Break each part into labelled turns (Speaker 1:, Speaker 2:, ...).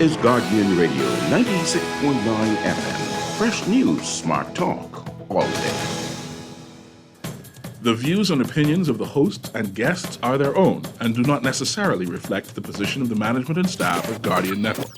Speaker 1: is Guardian Radio 96.9 FM. Fresh news, smart talk, all day.
Speaker 2: The views and opinions of the hosts and guests are their own and do not necessarily reflect the position of the management and staff of Guardian Network.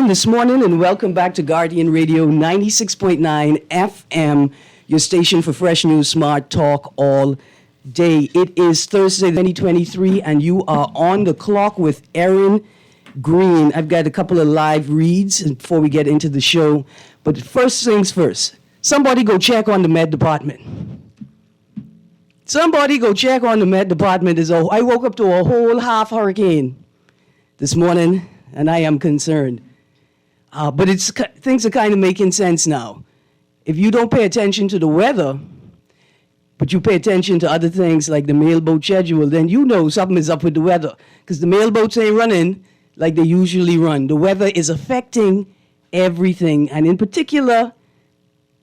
Speaker 3: This morning, and welcome back to Guardian Radio 96.9 FM, your station for fresh news, smart talk all day. It is Thursday, 2023, and you are on the clock with Erin, Greene. I've got a couple of live reads before we get into the show, but first things first, somebody go check on the Met Department. Somebody go check on the Met Department. I woke up to a whole half hurricane this morning, and I am concerned. But things are kind of making sense now. If you don't pay attention to the weather, but you pay attention to other things like the mailboat schedule, then you know something is up with the weather. Because the mailboats ain't running like they usually run. The weather is affecting everything. And in particular,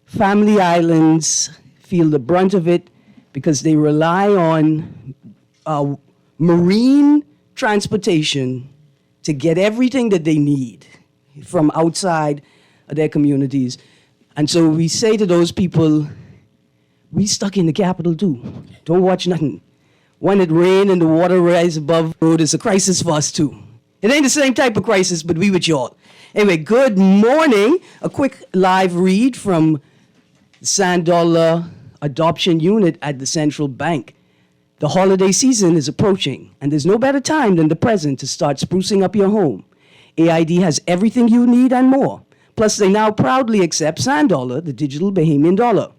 Speaker 3: family islands feel the brunt of it because they rely on marine transportation to get everything that they need from outside of their communities. And so we say to those people, we stuck in the capital too. Don't watch nothing. When it rains and the water rises above the road, it's a crisis for us too. It ain't the same type of crisis, but we with y'all. Anyway, good morning. A quick live read from the Sand Dollar Adoption Unit at the Central Bank. The holiday season is approaching, and there's no better time than the present to start sprucing up your home. AID has everything you need and more. Plus, they now proudly accept Sand Dollar, the digital Bahamian dollar.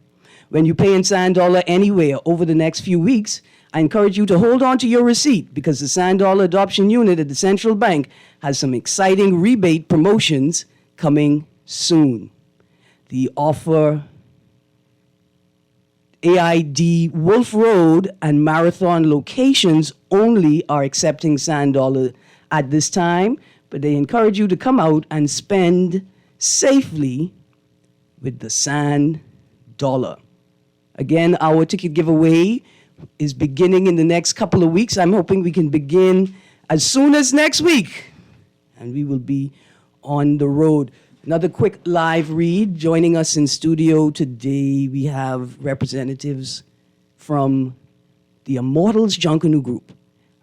Speaker 3: When you pay in Sand Dollar anywhere over the next few weeks, I encourage you to hold on to your receipt because the Sand Dollar Adoption Unit at the Central Bank has some exciting rebate promotions coming soon. The offer AID Wolf Road and Marathon locations only are accepting Sand Dollar at this time, but they encourage you to come out and spend safely with the Sand Dollar. Again, our ticket giveaway is beginning in the next couple of weeks. I'm hoping we can begin as soon as next week, and we will be on the road. Another quick live read. Joining us in studio today, we have representatives from the Immortals Junkanoo Group.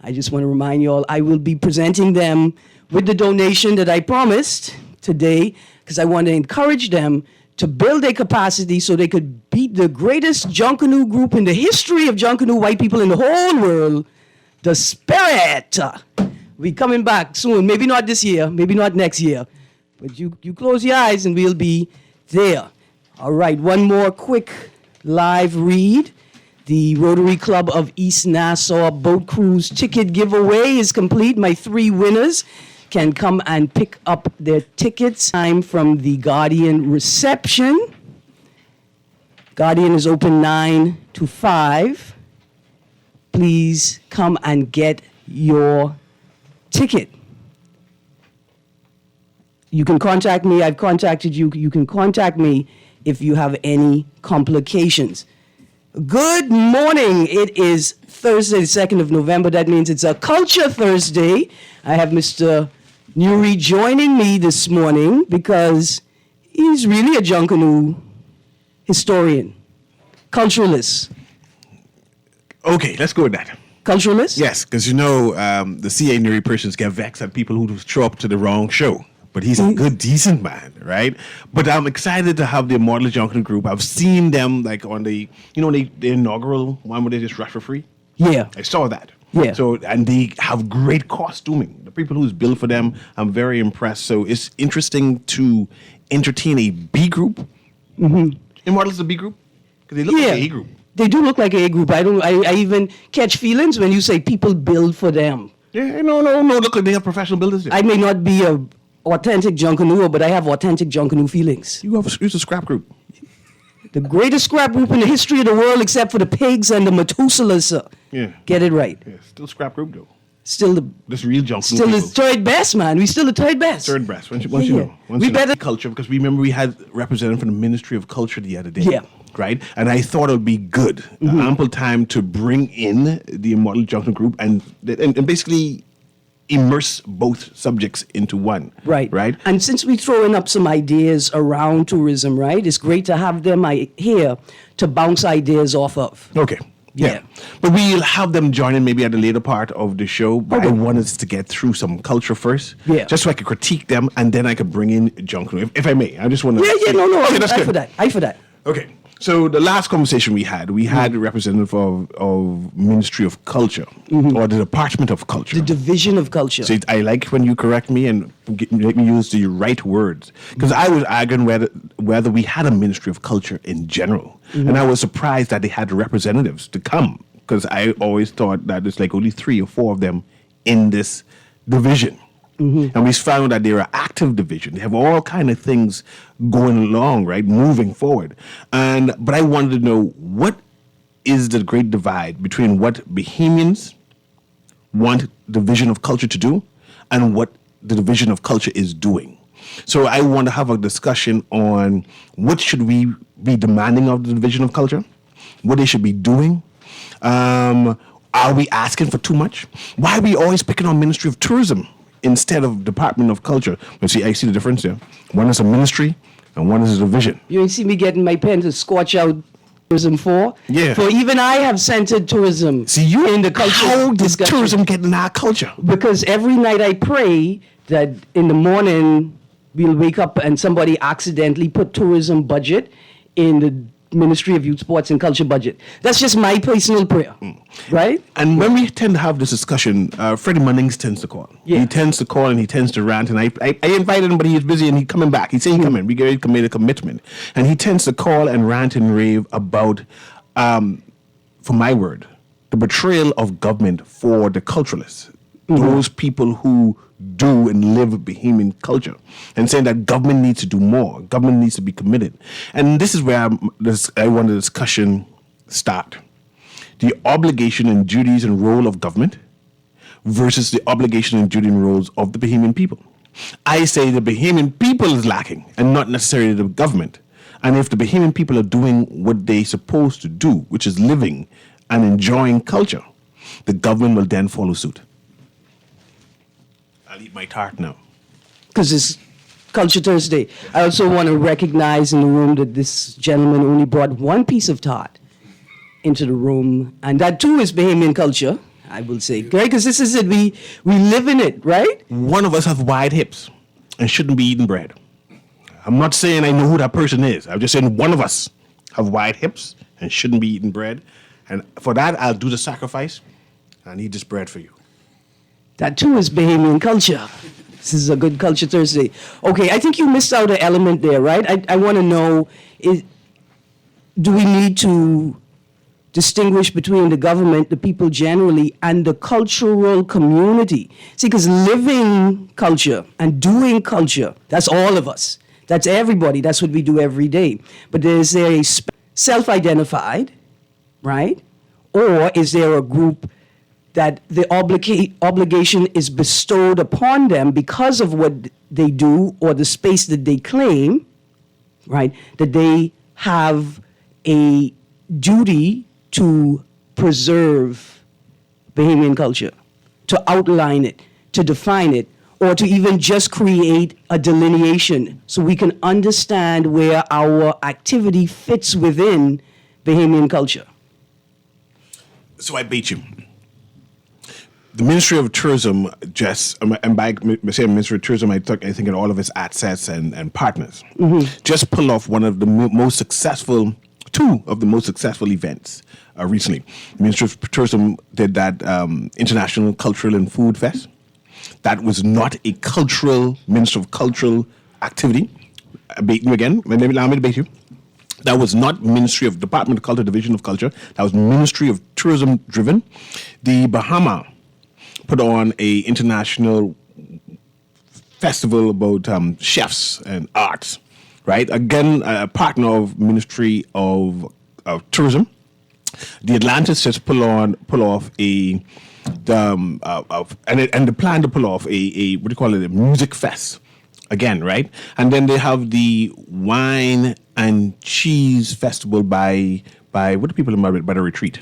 Speaker 3: I just want to remind you all, I will be presenting them with the donation that I promised today, because I want to encourage them to build their capacity so they could beat the greatest Junkanoo group in the history of Junkanoo white people in the whole world, the Spirit. We're coming back soon. Maybe not this year, maybe not next year, but you close your eyes and we'll be there. All right, one more quick live read. The Rotary Club of East Nassau Boat Cruise ticket giveaway is complete. My 3 winners can come and pick up their tickets. Time from the Guardian reception. Guardian is open 9 to 5. Please come and get your ticket. You can contact me. I've contacted you. You can contact me if you have any complications. Good morning. It is Thursday, the 2nd of November. That means it's a Culture Thursday. I have Mr. Newry joining me this morning because he's really a Junkanoo historian, culturalist.
Speaker 4: Okay, let's go with that.
Speaker 3: Culturalist?
Speaker 4: Yes, because the CA Newry persons get vexed at people who show up to the wrong show. But he's a good, decent man, right? But I'm excited to have the Immortal Junkanoo Group. I've seen them like on the inaugural one where they just rush for free.
Speaker 3: Yeah.
Speaker 4: I saw that.
Speaker 3: Yeah.
Speaker 4: So, and they have great costuming. The people who's built for them, I'm very impressed. So it's interesting to entertain a B group. Mm-hmm. Immortals a B group? Because they look like an A group.
Speaker 3: They do look like an A group. I even catch feelings when you say people build for them.
Speaker 4: Yeah, no. Look, they have professional builders there.
Speaker 3: I may not be a authentic Junkanoo, but I have authentic Junkanoo feelings.
Speaker 4: You're a scrap group.
Speaker 3: The greatest scrap group in the history of the world, except for the pigs and the Methuselahs, sir.
Speaker 4: Yeah.
Speaker 3: Get it right.
Speaker 4: Yeah, still scrap group though.
Speaker 3: Still the
Speaker 4: This real junk.
Speaker 3: still the third best, man. We still the third best.
Speaker 4: Third best. Once you
Speaker 3: Yeah.
Speaker 4: know. Once
Speaker 3: We
Speaker 4: you know.
Speaker 3: better-
Speaker 4: Culture, because we remember we had representative from the Ministry of Culture the other day.
Speaker 3: Yeah.
Speaker 4: Right? And I thought it would be good, ample time to bring in the Immortal Junction Group and basically immerse both subjects into one.
Speaker 3: Right.
Speaker 4: Right?
Speaker 3: And since we're throwing up some ideas around tourism, right, it's great to have them here to bounce ideas off of.
Speaker 4: Okay. Yeah.
Speaker 3: Yeah.
Speaker 4: But we'll have them join in maybe at a later part of the show. But I want us to get through some culture first.
Speaker 3: Yeah.
Speaker 4: Just so I could critique them and then I could bring in Junction, if I may. I just want to.
Speaker 3: Yeah, no.
Speaker 4: Okay, that's
Speaker 3: I
Speaker 4: good.
Speaker 3: for that.
Speaker 4: Okay. So the last conversation we had a representative of Ministry of Culture or the Department of Culture.
Speaker 3: The division of culture.
Speaker 4: So I like when you correct me and make me use the right words, because I was arguing whether we had a Ministry of Culture in general, and I was surprised that they had representatives to come, because I always thought that there's like only 3 or 4 of them in this division. And we found that they're an active division. They have all kind of things going along, right, moving forward. But I wanted to know, what is the great divide between what Bahamians want the Division of Culture to do and what the Division of Culture is doing? So I want to have a discussion on what should we be demanding of the Division of Culture, what they should be doing. Are we asking for too much? Why are we always picking on Ministry of Tourism instead of Department of Culture? But see, I see the difference there. One is a ministry and one is a division.
Speaker 3: You ain't see me getting my pen to scorch out tourism for?
Speaker 4: Yeah.
Speaker 3: For even I have centered tourism
Speaker 4: See, you
Speaker 3: in the culture
Speaker 4: how does
Speaker 3: discussion.
Speaker 4: tourism get in our culture?
Speaker 3: Because every night I pray that in the morning we'll wake up and somebody accidentally put tourism budget in the Ministry of Youth, Sports and Culture budget. That's just my personal prayer, right?
Speaker 4: And when we tend to have this discussion, Freddie Munnings tends to call.
Speaker 3: Yeah.
Speaker 4: He tends to call and he tends to rant. And I invited him, but he's busy and he's coming back. He said he's coming. We made a commitment. And he tends to call and rant and rave about, for my word, the betrayal of government for the culturalists. Those people who do and live Bahamian culture, and saying that government needs to do more. Government needs to be committed. And this is where I want the discussion start. The obligation and duties and role of government versus the obligation and duty and roles of the Bahamian people. I say the Bahamian people is lacking and not necessarily the government. And if the Bahamian people are doing what they're supposed to do, which is living and enjoying culture, the government will then follow suit. I'll eat my tart now.
Speaker 3: Because it's Culture Thursday. I also want to recognize in the room that this gentleman only brought one piece of tart into the room, and that too is Bahamian culture, I will say. Right? Because this is it. We live in it, right?
Speaker 4: One of us have wide hips and shouldn't be eating bread. I'm not saying I know who that person is. I'm just saying one of us have wide hips and shouldn't be eating bread. And for that, I'll do the sacrifice. I need this bread for you.
Speaker 3: That too is Bahamian culture. This is a good Culture Thursday. Okay, I think you missed out an element there, right? I want to know, do we need to distinguish between the government, the people generally, and the cultural community? See, because living culture and doing culture, that's all of us. That's everybody. That's what we do every day. But is there a self-identified, right? Or is there a group that the obligation is bestowed upon them because of what they do or the space that they claim, right? That they have a duty to preserve Bahamian culture, to outline it, to define it, or to even just create a delineation so we can understand where our activity fits within Bahamian culture.
Speaker 4: So I beat you. The Ministry of Tourism and by saying Ministry of Tourism, I think in all of its assets and partners, just pull off one of the two of the most successful events recently. The Ministry of Tourism did that International Cultural and Food Fest. That was not a Ministry of Cultural activity. I beat you again. Allow me to beat you. That was not Ministry of Department of Culture, Division of Culture. That was Ministry of Tourism driven. The Bahama put on a international festival about chefs and arts, right? Again, a partner of Ministry of Tourism. The Atlantis just pull off and the plan to pull off a what do you call it, a music fest again, right? And then they have the wine and cheese festival by what do people remember by the retreat?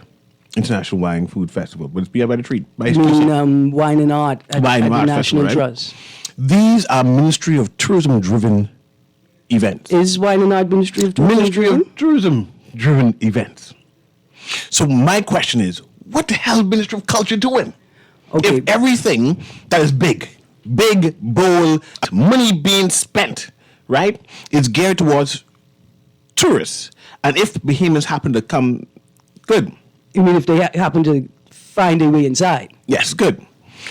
Speaker 4: International Wine Food Festival, but it's by the retreat. Wine
Speaker 3: and Art at the National
Speaker 4: Festival, right?
Speaker 3: Trust.
Speaker 4: These are Ministry of Tourism driven events.
Speaker 3: Is Wine and Art Ministry of Tourism?
Speaker 4: Ministry of Tourism driven events. So my question is, what the hell is Ministry of Culture doing?
Speaker 3: Okay.
Speaker 4: If everything that is big, bold, money being spent, right, is geared towards tourists, and if Bahamians happen to come, good.
Speaker 3: You mean if they happen to find their way inside?
Speaker 4: Yes, good.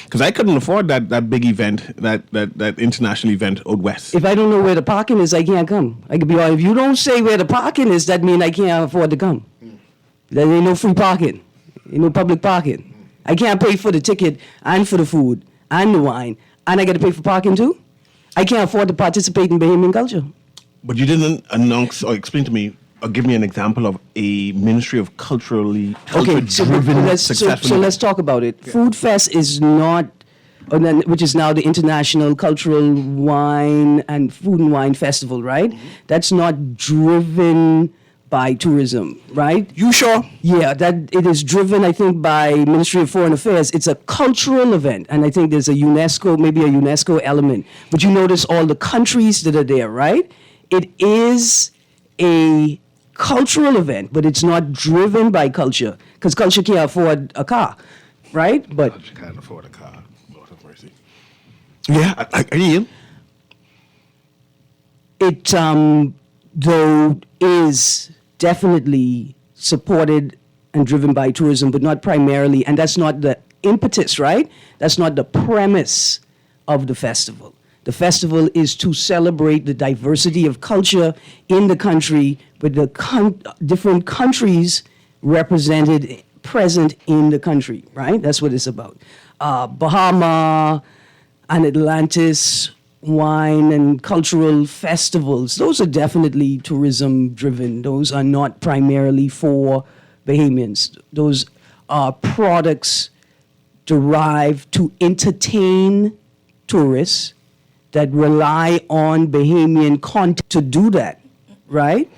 Speaker 4: Because I couldn't afford that big event, that international event out west.
Speaker 3: If I don't know where the parking is, I can't come. I could be like, if you don't say where the parking is, that means I can't afford to come. There ain't no free parking. Ain't no public parking. I can't pay for the ticket and for the food and the wine, and I got to pay for parking too? I can't afford to participate in Bahamian culture.
Speaker 4: But you didn't announce or explain to me or give me an example of a Ministry of Culture-driven successful.
Speaker 3: So let's talk about it. Yeah. Food Fest is not, which is now the International Cultural Wine and Food and Wine Festival, right? Mm-hmm. That's not driven by tourism, right?
Speaker 4: You sure?
Speaker 3: Yeah, that it is driven, I think, by Ministry of Foreign Affairs. It's a cultural event, and I think there's maybe a UNESCO element. But you notice all the countries that are there, right? It is a cultural event, but it's not driven by culture, because culture can't afford a car, right? But
Speaker 4: culture can't afford a car. Lord have mercy. Yeah, I hear.
Speaker 3: It though is definitely supported and driven by tourism, but not primarily, and that's not the impetus, right? That's not the premise of the festival. The festival is to celebrate the diversity of culture in the country, with the different countries present in the country, right? That's what it's about. Bahama and Atlantis wine and cultural festivals, those are definitely tourism driven. Those are not primarily for Bahamians. Those are products derived to entertain tourists that rely on Bahamian content to do that, right?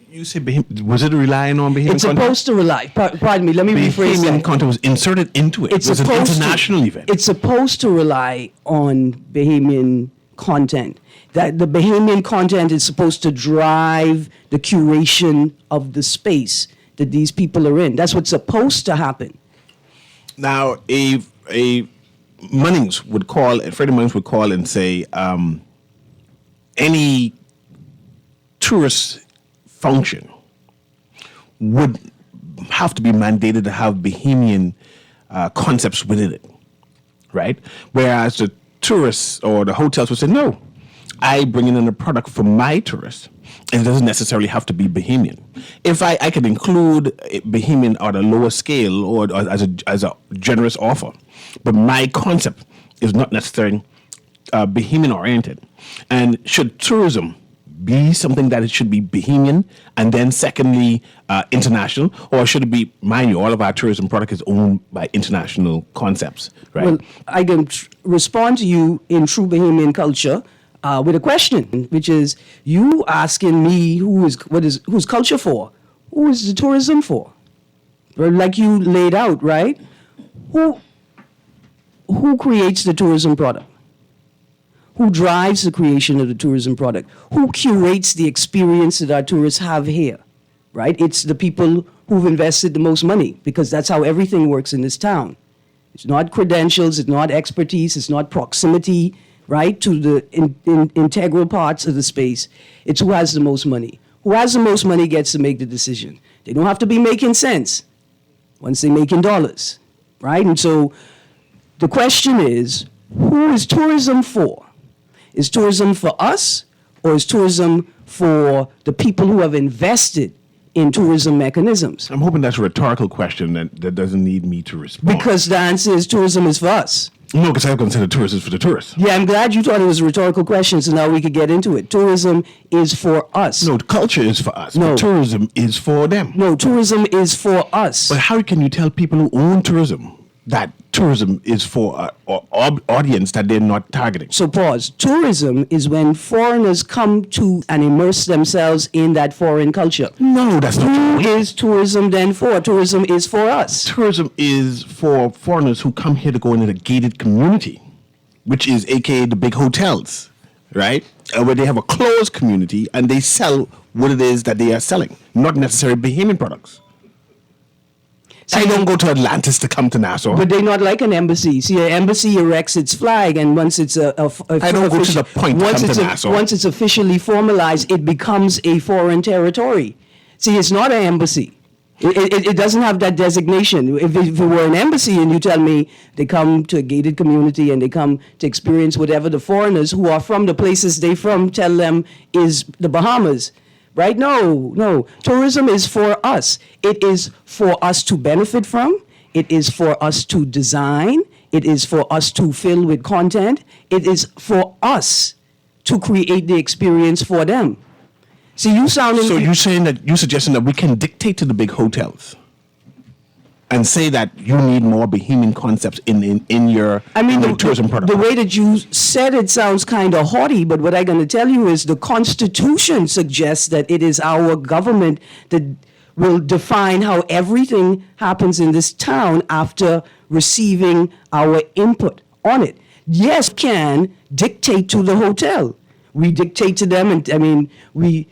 Speaker 4: You say was it relying on Bahamian content?
Speaker 3: It's supposed to rely. Pardon me, let me rephrase that.
Speaker 4: Bahamian content was inserted into it. It was an international event.
Speaker 3: It's supposed to rely on Bahamian content. That the Bahamian content is supposed to drive the curation of the space that these people are in. That's what's supposed to happen.
Speaker 4: Now, a Munnings would call, Freddie Munnings would call and say, any tourist function would have to be mandated to have Bahamian concepts within it, right? Whereas the tourists or the hotels would say, no, I bring in a product for my tourists, and it doesn't necessarily have to be Bahamian. If I can include Bahamian at a lower scale or as a generous offer, but my concept is not necessarily Bahamian oriented. And should tourism be something that it should be Bahamian and then secondly international, or should it be, mind you, all of our tourism product is owned by international concepts, right?
Speaker 3: Well, I can respond to you in true Bahamian culture with a question, which is you asking me who's culture for? Who is the tourism for? Like you laid out, right? Who creates the tourism product? Who drives the creation of the tourism product? Who curates the experience that our tourists have here, right? It's the people who've invested the most money, because that's how everything works in this town. It's not credentials, it's not expertise, it's not proximity, right, to the integral parts of the space. It's who has the most money. Who has the most money gets to make the decision. They don't have to be making cents once they're making dollars, right? And so the question is, who is tourism for? Is tourism for us, or is tourism for the people who have invested in tourism mechanisms.
Speaker 4: I'm hoping that's a rhetorical question that doesn't need me to respond.
Speaker 3: Because the answer is tourism is for us.
Speaker 4: No, because I consider tourists is for the tourists.
Speaker 3: Yeah, I'm glad you thought it was a rhetorical question, so now we could get into it. Tourism is for us.
Speaker 4: No, culture is for us.
Speaker 3: No.
Speaker 4: But tourism is for them.
Speaker 3: No, tourism is for us.
Speaker 4: But how can you tell people who own tourism that tourism is for an audience that they're not targeting?
Speaker 3: So pause. Tourism is when foreigners come to and immerse themselves in that foreign culture.
Speaker 4: No, that's not
Speaker 3: Who
Speaker 4: true.
Speaker 3: is tourism then for? Tourism is for us.
Speaker 4: Tourism is for foreigners who come here to go into the gated community, which is AKA the big hotels, right? Where they have a closed community and they sell what it is that they are selling, not necessarily Bahamian products. I don't go to Atlantis to come to Nassau.
Speaker 3: But they're not like an embassy. See, an embassy erects its flag, and once it's
Speaker 4: I don't go to the point to
Speaker 3: once
Speaker 4: come
Speaker 3: it's
Speaker 4: to Nassau.
Speaker 3: once it's officially formalized, it becomes a foreign territory. See, it's not an embassy. It doesn't have that designation. If it were an embassy and you tell me they come to a gated community and they come to experience whatever the foreigners who are from the places they from tell them is the Bahamas, right? No. Tourism is for us. It is for us to benefit from. It is for us to design. It is for us to fill with content. It is for us to create the experience for them. See, you sounding...
Speaker 4: So you're suggesting that we can dictate to the big hotels and say that you need more Bahamian concepts in your tourism product?
Speaker 3: The way that you said it sounds kind of haughty, but what I'm going to tell you is the Constitution suggests that it is our government that will define how everything happens in this town after receiving our input on it. Yes, we can dictate to the hotel. We dictate to them, and we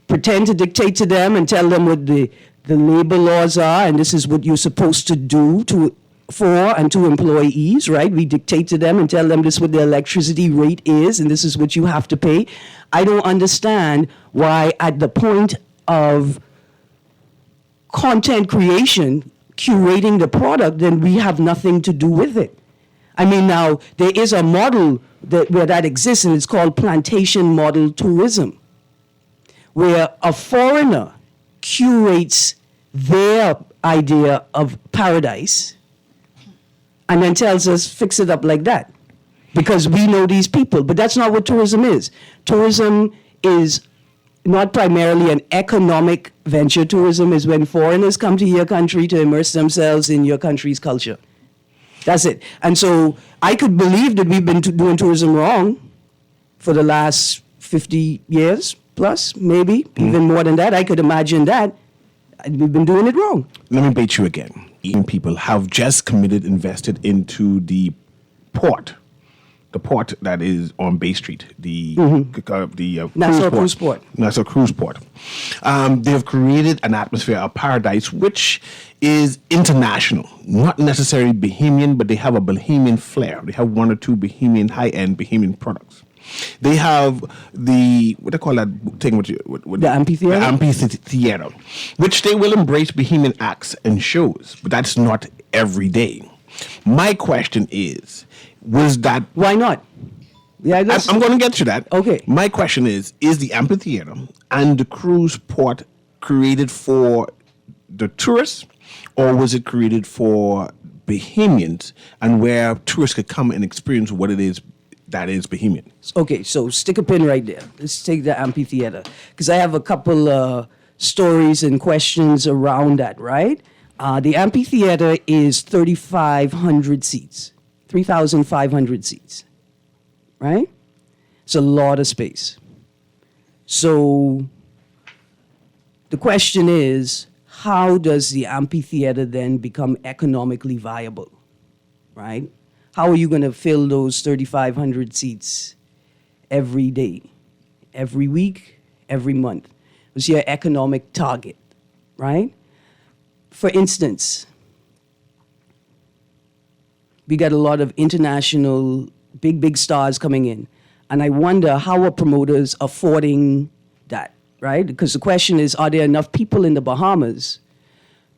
Speaker 3: pretend to dictate to them and tell them what the labor laws are, and this is what you're supposed to do for employees, right? We dictate to them and tell them this is what the electricity rate is, and this is what you have to pay. I don't understand why at the point of content creation, curating the product, then we have nothing to do with it. Now, there is a model where that exists, and it's called plantation model tourism, where a foreigner curates their idea of paradise and then tells us, fix it up like that, because we know these people. But that's not what tourism is. Tourism is not primarily an economic venture. Tourism is when foreigners come to your country to immerse themselves in your country's culture. That's it. And so I could believe that we've been doing tourism wrong for the last 50 years plus, maybe, even more than that. I could imagine that. We've been doing it wrong.
Speaker 4: Let me bait you again. People have just invested into the port that is on Bay Street, the
Speaker 3: Nassau Cruise Port.
Speaker 4: Nassau Cruise Port. They have created an atmosphere of paradise which is international, not necessarily Bahamian, but they have a Bahamian flair. They have one or two high-end Bahamian products. They have what they call that thing?
Speaker 3: The amphitheater?
Speaker 4: The amphitheater, which they will embrace Bahamian acts and shows, but that's not every day. My question is, was that...
Speaker 3: Why not? Yeah,
Speaker 4: I'm going to get to that.
Speaker 3: Okay.
Speaker 4: My question is the amphitheater and the cruise port created for the tourists, or was it created for Bahamians and where tourists could come and experience what it is that is Bahamian?
Speaker 3: Okay, so stick a pin right there. Let's take the amphitheater, because I have a couple stories and questions around that, right? The amphitheater is 3,500 seats, 3,500 seats, right? It's a lot of space. So the question is, how does the amphitheater then become economically viable, right? How are you going to fill those 3,500 seats every day, every week, every month? What's your economic target, right? For instance, we got a lot of international big stars coming in, and I wonder how are promoters affording that, right? Because the question is, are there enough people in the Bahamas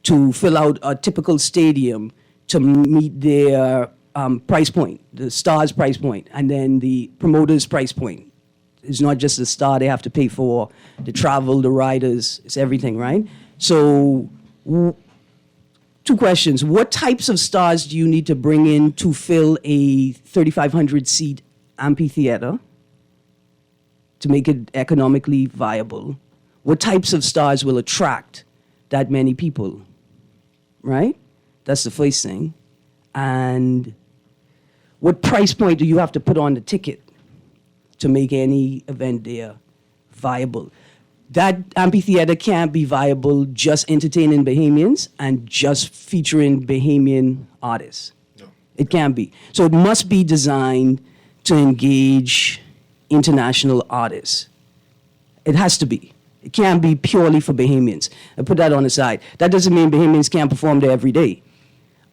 Speaker 3: to fill out a typical stadium to meet their price point, the star's price point, and then the promoter's price point? It's not just the star they have to pay for, the travel, the riders, it's everything, right? So, two questions. What types of stars do you need to bring in to fill a 3,500 seat amphitheater to make it economically viable? What types of stars will attract that many people? Right? That's the first thing. And what price point do you have to put on the ticket to make any event there viable? That amphitheater can't be viable just entertaining Bahamians and just featuring Bahamian artists. No. It can't be. So it must be designed to engage international artists. It has to be. It can't be purely for Bahamians. I put that on the side. That doesn't mean Bahamians can't perform there every day.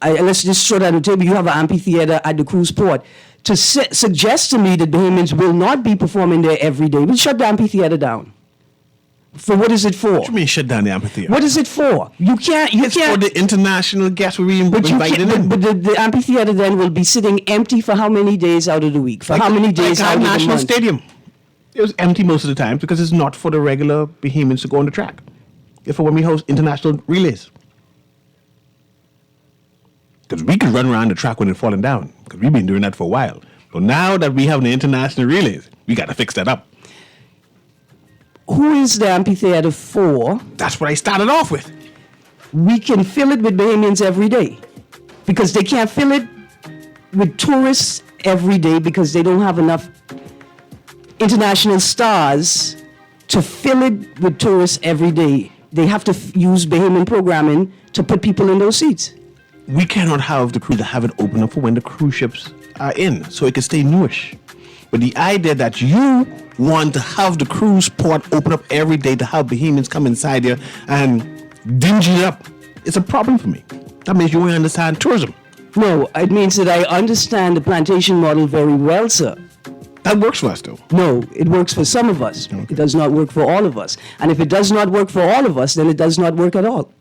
Speaker 3: Let's just throw that on the table. You have an amphitheater at the cruise port. To suggest to me that Bahamians will not be performing there every day, we'll shut the amphitheater down. For what is it for?
Speaker 4: What do you mean shut down the amphitheater?
Speaker 3: What is it for? You can't.
Speaker 4: It's for the international guests we're invited in.
Speaker 3: But the amphitheater then will be sitting empty for how many days out of the week? For how many days out of the month?
Speaker 4: National Stadium. It was empty most of the time because it's not for the regular Bahamians to go on the track. It's for when we host international relays. Because we can run around the track when it's falling down. Because we've been doing that for a while. But now that we have the international relays, we got to fix that up.
Speaker 3: Who is the amphitheater for?
Speaker 4: That's what I started off with.
Speaker 3: We can fill it with Bahamians every day. Because they can't fill it with tourists every day because they don't have enough international stars to fill it with tourists every day. They have to use Bahamian programming to put people in those seats.
Speaker 4: We cannot have the cruise to have it open up for when the cruise ships are in, so it can stay newish. But the idea that you want to have the cruise port open up every day to have Bahamians come inside there and dingy it up, it's a problem for me. That means you don't understand tourism.
Speaker 3: No, it means that I understand the plantation model very well, sir.
Speaker 4: That works for us, though.
Speaker 3: No, it works for some of us.
Speaker 4: Okay.
Speaker 3: It does not work for all of us. And if it does not work for all of us, then it does not work at all.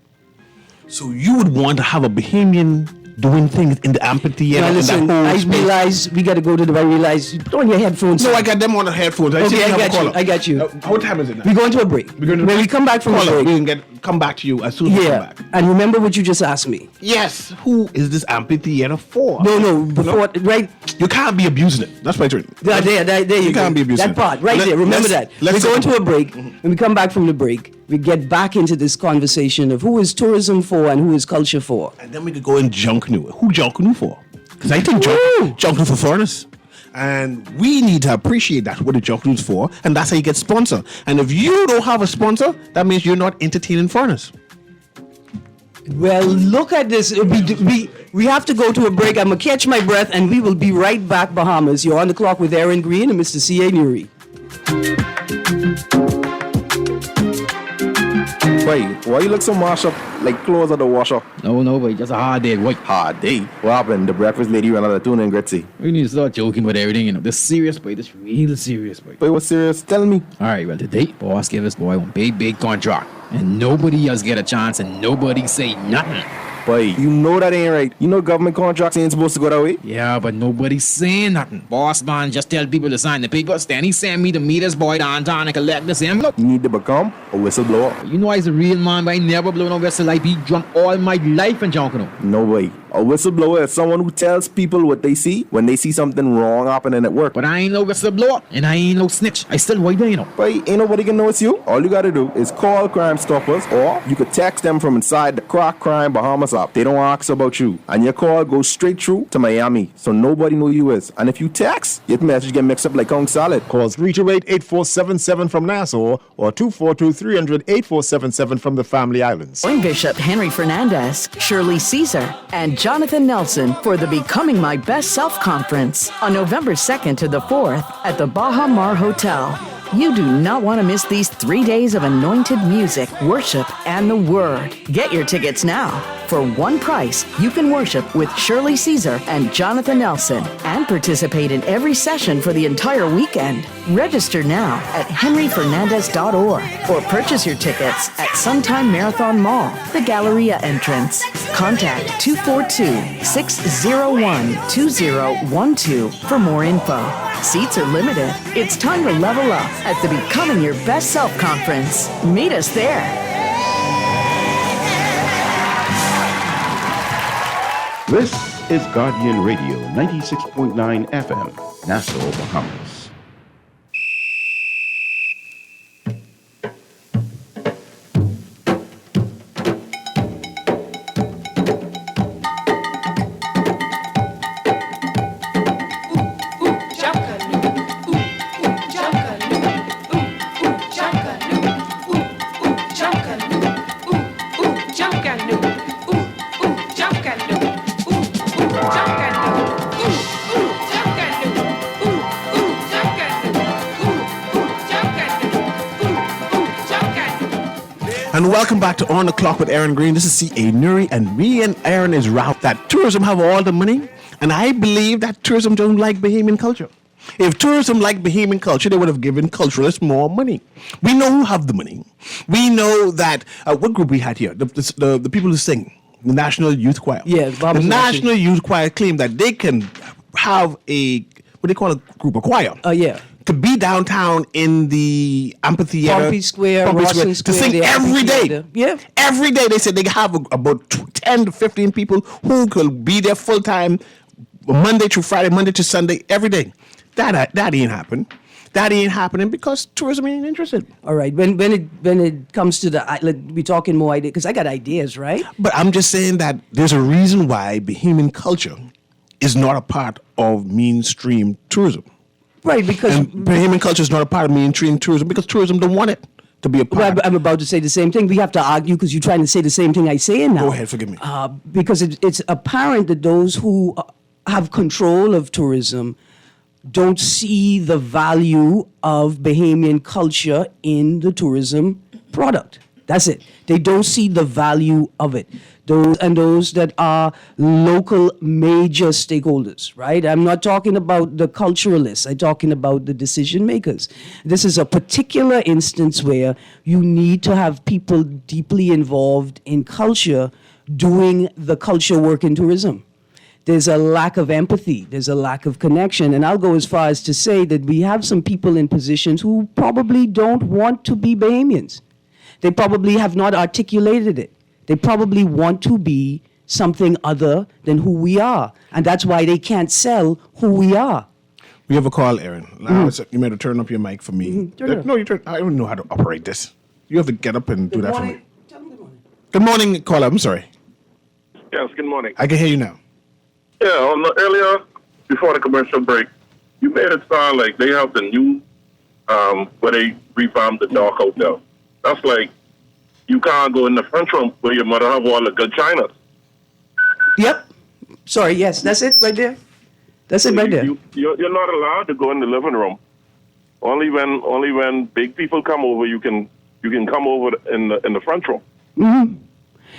Speaker 4: So you would want to have a Bahamian doing things in the amphitheater.
Speaker 3: Now listen, I
Speaker 4: space.
Speaker 3: realize we got to go to the. I realize you put on your headphones.
Speaker 4: No, I got them on the headphones.
Speaker 3: Okay, I got you.
Speaker 4: What time is it now?
Speaker 3: We're going to a break. When we come back from the break,
Speaker 4: we can come back to you as soon as we come back.
Speaker 3: And remember what you just asked me.
Speaker 4: Yes. Who is this amphitheater for?
Speaker 3: No, before right.
Speaker 4: You can't be abusing it. That's my turn.
Speaker 3: There you go.
Speaker 4: Can't be abusing
Speaker 3: that part right there. Remember that. We're going to a break. When we come back from the break, we get back into this conversation of who is tourism for and who is culture for.
Speaker 4: And then we could go in junk new. Who junk new for? Because I think junk new for foreigners. And we need to appreciate that, what the junk news for, and that's how you get sponsor. And if you don't have a sponsor, that means you're not entertaining foreigners.
Speaker 3: Well, look at this. We have to go to a break. I'm going to catch my breath, and we will be right back, Bahamas. You're on the clock with Erin Greene and Mr. C.A. Nuri.
Speaker 5: Boy, why you look so mashed up like clothes at the washer?
Speaker 6: No, boy, just a hard day, boy.
Speaker 5: Hard day? What happened? The breakfast lady ran out of tuna and Gretzy.
Speaker 6: We need to start joking with everything, you know. This serious, boy. This real serious, boy.
Speaker 5: Boy, what's serious? Tell me.
Speaker 6: All right, well, today, boss gave this boy one big contract. And nobody else get a chance and nobody say nothing.
Speaker 5: Boy, you know that ain't right. You know government contracts ain't supposed to go that way.
Speaker 6: Yeah, but nobody saying nothing. Boss man just tell people to sign the papers. Then he send me to meet this boy downtown and collect this envelope.
Speaker 5: You need to become a whistleblower.
Speaker 6: You know I's a real man, but I never blow no whistle. I be drunk all my life and junk, you know.
Speaker 5: No way. A whistleblower is someone who tells people what they see when they see something wrong happening at work.
Speaker 6: But I ain't no whistleblower and I ain't no snitch. I still white there, you know.
Speaker 5: Boy, ain't nobody can know it's you. All you gotta do is call Crime Stoppers, or you could text them from inside the Crack Crime Bahamas app. They don't ask about you, and your call goes straight through to Miami, so nobody know you is. And if you text, your message get mixed up like Kong salad.
Speaker 7: Call 328-8477 from Nassau or 242-300-8477 from the Family Islands.
Speaker 8: Join Bishop Henry Fernandez, Shirley Caesar, and Jonathan Nelson for the Becoming My Best Self Conference on November 2nd to the 4th at the Baha Mar Hotel. You do not want to miss these 3 days of anointed music, worship, and the Word. Get your tickets now. For one price, you can worship with Shirley Caesar and Jonathan Nelson and participate in every session for the entire weekend. Register now at henryfernandez.org or purchase your tickets at Suntime Marathon Mall, the Galleria entrance. Contact 242-601-2012 for more info. Seats are limited. It's time to level up at the Becoming Your Best Self Conference. Meet us there.
Speaker 1: This is Guardian Radio 96.9 FM, Nassau, Bahamas.
Speaker 4: And welcome back to On the Clock with Erin Greene. This is C.A. Nuri, and me and Erin is route that tourism have all the money, and I believe that tourism don't like Bahamian culture. If tourism liked Bahamian culture, they would have given culturalists more money. We know who have the money. We know that, what group we had here? The people who sing, the National Youth Choir.
Speaker 3: Yeah,
Speaker 4: the National Youth Choir claim that they can have a, what they call a group, a choir.
Speaker 3: Yeah.
Speaker 4: To be downtown in the amphitheater,
Speaker 3: Pompey Square, Rawson Square,
Speaker 4: to sing
Speaker 3: the
Speaker 4: every day.
Speaker 3: amphitheater. Yeah.
Speaker 4: Every day they said they have about 10 to 15 people who could be there full time, Monday through Friday, Monday to Sunday, every day. That ain't happen. That ain't happening because tourism ain't interested.
Speaker 3: All right. When it comes to we're talking more ideas, because I got ideas, right?
Speaker 4: But I'm just saying that there's a reason why Bahamian culture is not a part of mainstream tourism.
Speaker 3: Right, because
Speaker 4: And Bahamian culture is not a part of mainstream tourism because tourism don't want it to be a part.
Speaker 3: well, I'm about to say the same thing. We have to argue because you're trying to say the same thing I say now.
Speaker 4: Go ahead, forgive me.
Speaker 3: Because it's apparent that those who have control of tourism don't see the value of Bahamian culture in the tourism product. That's it. They don't see the value of it. Those that are local major stakeholders, right? I'm not talking about the culturalists. I'm talking about the decision makers. This is a particular instance where you need to have people deeply involved in culture doing the culture work in tourism. There's a lack of empathy. There's a lack of connection. And I'll go as far as to say that we have some people in positions who probably don't want to be Bahamians. They probably have not articulated it. They probably want to be something other than who we are. And that's why they can't sell who we are.
Speaker 4: We have a call, Erin. Now, you may have to turn up your mic for me.
Speaker 3: Turn it up.
Speaker 4: No, I don't know how to operate this. You have to get up and do that for me.
Speaker 3: Tell them good morning.
Speaker 4: Good morning, caller. I'm sorry.
Speaker 9: Yes, good morning.
Speaker 4: I can hear you now.
Speaker 9: Yeah, earlier, before the commercial break, you made it sound like they have the new, where they revamped the Dark Hotel. That's like, you can't go in the front room where your mother have all the good chinas.
Speaker 3: Yep. Sorry, yes, that's it right there. That's it right there.
Speaker 9: You're not allowed to go in the living room. Only when big people come over, you can come over in the front room.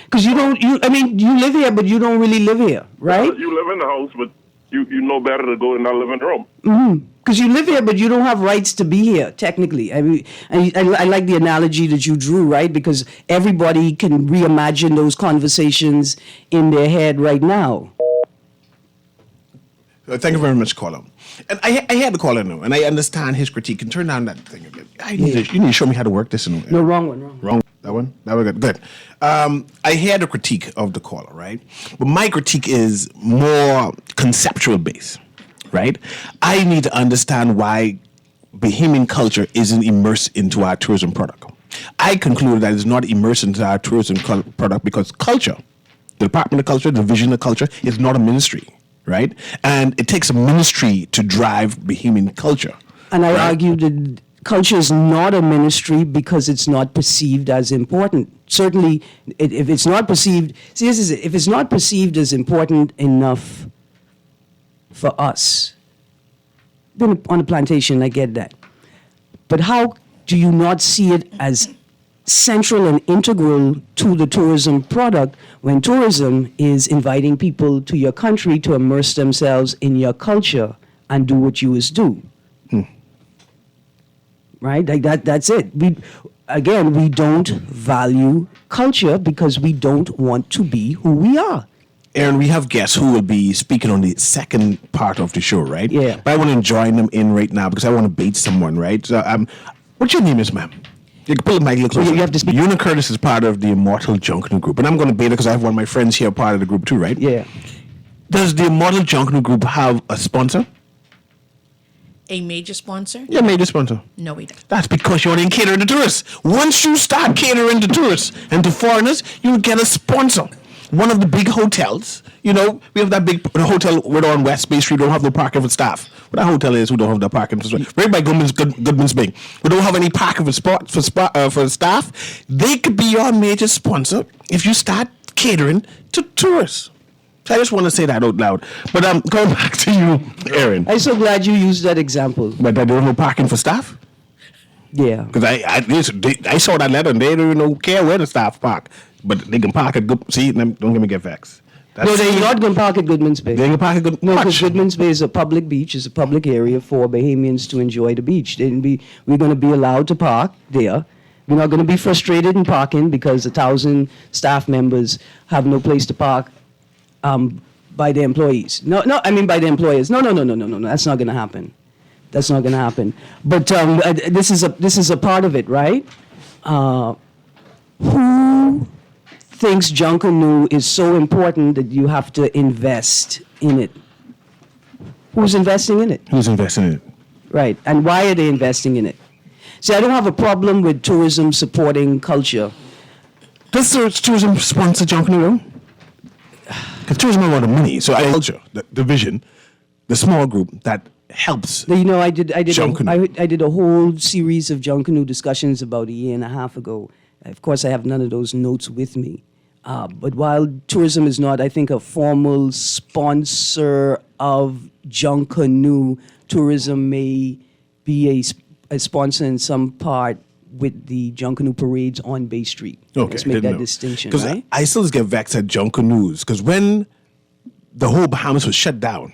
Speaker 3: Because you live here, but you don't really live here, right?
Speaker 9: You live in the house, but you know better to go in that living room.
Speaker 3: Because you live here, but you don't have rights to be here, technically. I mean, I like the analogy that you drew, right? Because everybody can reimagine those conversations in their head right now.
Speaker 4: Thank you very much, caller. And I had the caller now, and I understand his critique. And turn down that thing again. You need to show me how to work this.
Speaker 3: No, wrong one.
Speaker 4: Wrong. That one? That was good. Good. I hear the critique of the caller, right? But my critique is more conceptual based, right? I need to understand why Bahamian culture isn't immersed into our tourism product. I conclude that it's not immersed into our tourism product because culture, the Department of Culture, the Division of Culture, is not a ministry, right? And it takes a ministry to drive Bahamian culture.
Speaker 3: And I argue that culture is not a ministry because it's not perceived as important. Certainly, if it's not perceived, see, this is it. If it's not perceived as important enough for us, been on a plantation, I get that. But how do you not see it as central and integral to the tourism product when tourism is inviting people to your country to immerse themselves in your culture and do what you do? Right? Like that's it. We don't value culture because we don't want to be who we are.
Speaker 4: Erin, we have guests who will be speaking on the second part of the show, right?
Speaker 3: Yeah.
Speaker 4: But I want to join them in right now because I want to bait someone, right? So, what's your name is, ma'am? You can pull the mic a little closer.
Speaker 3: You have to speak.
Speaker 4: Una Curtis is part of the Immortal Junction Group, and I'm going to bait her because I have one of my friends here part of the group too, right?
Speaker 3: Yeah.
Speaker 4: Does the Model Junkanoo Group have a sponsor?
Speaker 10: A major sponsor?
Speaker 4: Yeah, major sponsor.
Speaker 10: No, we don't.
Speaker 4: That's because you're in catering to tourists. Once you start catering to tourists and to foreigners, you get a sponsor. One of the big hotels, we have that big hotel we're on West Bay Street. We don't have no parking for staff. What that hotel is, we don't have the parking for staff. Right by Goodman's Bay. We don't have any parking for staff. They could be your major sponsor if you start catering to tourists. So I just want to say that out loud. But going back to you, Erin.
Speaker 3: I'm so glad you used that example.
Speaker 4: But they don't have no parking for staff?
Speaker 3: Yeah.
Speaker 4: Because I saw that letter and they don't even care where the staff park. But they can park at don't get me get vexed.
Speaker 3: No, they're not going to park at Goodman's Bay.
Speaker 4: They can park at Goodman's Bay.
Speaker 3: No, because Goodman's Bay is a public beach. It's a public area for Bahamians to enjoy the beach. We're going to be allowed to park there. We're not going to be frustrated in parking because 1,000 staff members have no place to park by the employees. By the employers. No. That's not going to happen. That's not going to happen. But this is a part of it, right? Who thinks Junkanoo is so important that you have to invest in it? Who's investing in it?
Speaker 4: Who's investing in it?
Speaker 3: Right. And why are they investing in it? See, I don't have a problem with tourism supporting culture.
Speaker 4: Does tourism sponsor Junkanoo? Because tourism has a lot of money. So culture, the vision, the small group that helps.
Speaker 3: I did
Speaker 4: Junkanoo.
Speaker 3: I did a whole series of Junkanoo discussions about a year and a half ago. Of course, I have none of those notes with me. But while tourism is not, I think, a formal sponsor of Junkanoo, tourism may be a sponsor in some part with the Junkanoo parades on Bay Street.
Speaker 4: Okay,
Speaker 3: Let's make that distinction,
Speaker 4: Because
Speaker 3: right?
Speaker 4: I still get vexed at Junkanoos. Because when the whole Bahamas was shut down,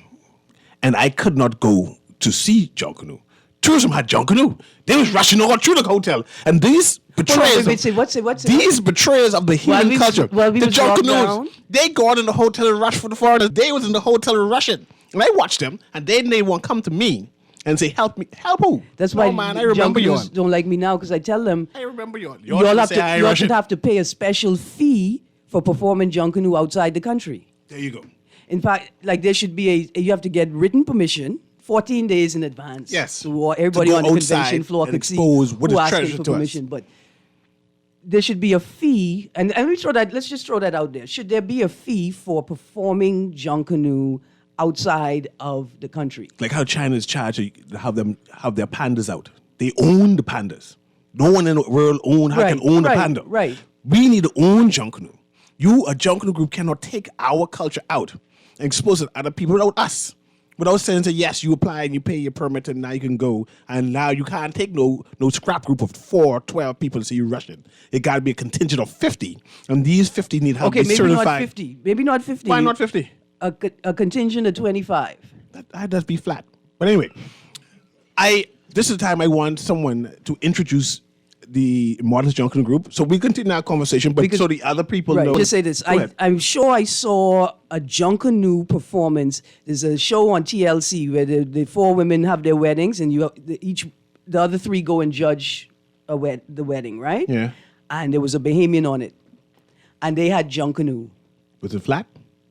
Speaker 4: and I could not go to see Junkanoo, tourism had Junkanoo. They was rushing all through the hotel, and these betrayers. These betrayers of the human culture.
Speaker 3: The
Speaker 4: Junkanoos, they go out in the hotel and rush for the foreigners. They was in the hotel and rushing, and I watched them, and they won't come to me and say, "Help me, help who?"
Speaker 3: That's why
Speaker 4: man, I remember you.
Speaker 3: don't like me now because I tell them
Speaker 4: I remember you.
Speaker 3: you all should have to pay a special fee for performing Junkanoo outside the country.
Speaker 4: There you go.
Speaker 3: In fact, there should be you have to get written permission 14 days in advance.
Speaker 4: Yes.
Speaker 3: So everybody on the convention floor could see
Speaker 4: expose what
Speaker 3: who
Speaker 4: is
Speaker 3: asking
Speaker 4: treasure
Speaker 3: for
Speaker 4: to us.
Speaker 3: permission. But there should be a fee, and let's just throw that out there. Should there be a fee for performing Junkanoo outside of the country?
Speaker 4: Like how China's charged to have their pandas out. They own the pandas. No one in the world can own a panda.
Speaker 3: Right.
Speaker 4: We need to own Junkanoo. You, a Junkanoo group, cannot take our culture out and expose it to other people without us. Without saying, yes, you apply and you pay your permit and now you can go. And now you can't take no scrap group of 4 or 12 people to see you rushing. It got to be a contingent of 50. And these 50 need help be certified.
Speaker 3: Maybe not 50.
Speaker 4: Why not 50?
Speaker 3: A contingent of 25.
Speaker 4: That does be flat. But anyway, this is the time I want someone to introduce the Models Junkanoo Group. So we continue our conversation, but so the other people know.
Speaker 3: Just say this. I'm sure I saw a Junkanoo performance. There's a show on TLC where the 4 women have their weddings, and the other 3 go and judge the wedding, right?
Speaker 4: Yeah.
Speaker 3: And there was a Bahamian on it, and they had Junkanoo.
Speaker 4: Was it flat?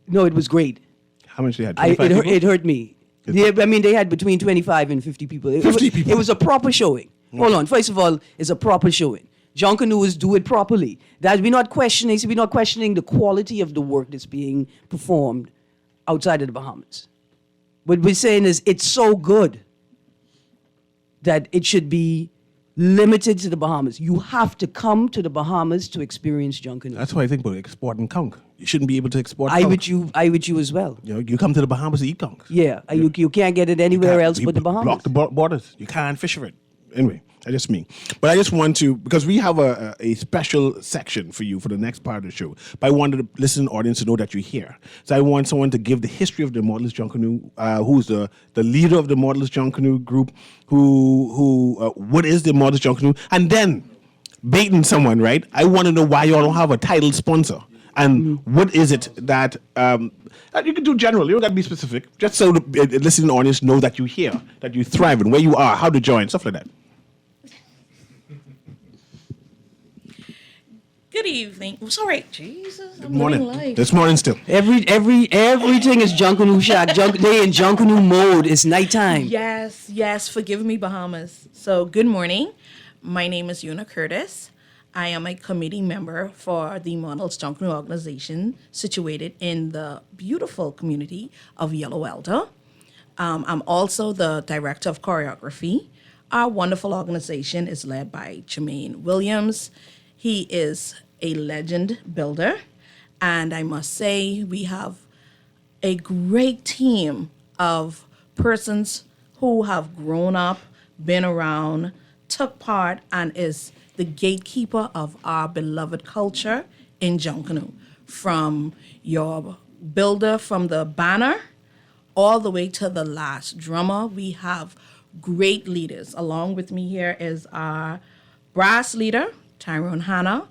Speaker 3: No, it was great.
Speaker 4: How much they had? 25 people?
Speaker 3: It hurt me. They had between 25 and 50 people.
Speaker 4: 50 people?
Speaker 3: It was a proper showing. Hold on. First of all, it's a proper showing. Junkanoos do it properly. We're not questioning the quality of the work that's being performed outside of the Bahamas. What we're saying is it's so good that it should be limited to the Bahamas. You have to come to the Bahamas to experience Junkanoo.
Speaker 4: That's why I think about exporting conch. You shouldn't be able to export
Speaker 3: I
Speaker 4: conch.
Speaker 3: with you as well.
Speaker 4: You come to the Bahamas to eat conch.
Speaker 3: Yeah. You can't get it anywhere else but the Bahamas.
Speaker 4: Block the borders. You can't fish for it. Anyway, that's just me. But I just want to, because we have a special section for you for the next part of the show. But I wanted the listening audience to know that you're here. So I want someone to give the history of the Models Junkanoo, who's the leader of the Models Junkanoo group, what is the Models Junkanoo, and then baiting someone, right? I want to know why y'all don't have a title sponsor. And what is it that you can do general, you don't got to be specific, just so the listening audience know that you're here, that you thrive, and where you are, how to join, stuff like that.
Speaker 10: Good evening. Sorry, Jesus.
Speaker 4: Good morning. This morning still.
Speaker 3: Everything is Junkanoo Shack. They in Junkanoo mode. It's nighttime.
Speaker 10: Yes. Forgive me, Bahamas. So, good morning. My name is Una Curtis. I am a committee member for the Models Junkanoo organization situated in the beautiful community of Yellow Elder. I'm also the director of choreography. Our wonderful organization is led by Jermaine Williams. He is a legend builder, and I must say we have a great team of persons who have grown up, been around, took part, and is the gatekeeper of our beloved culture in Junkanoo. From your builder, from the banner, all the way to the last drummer, we have great leaders. Along with me here is our brass leader, Tyrone Hanna,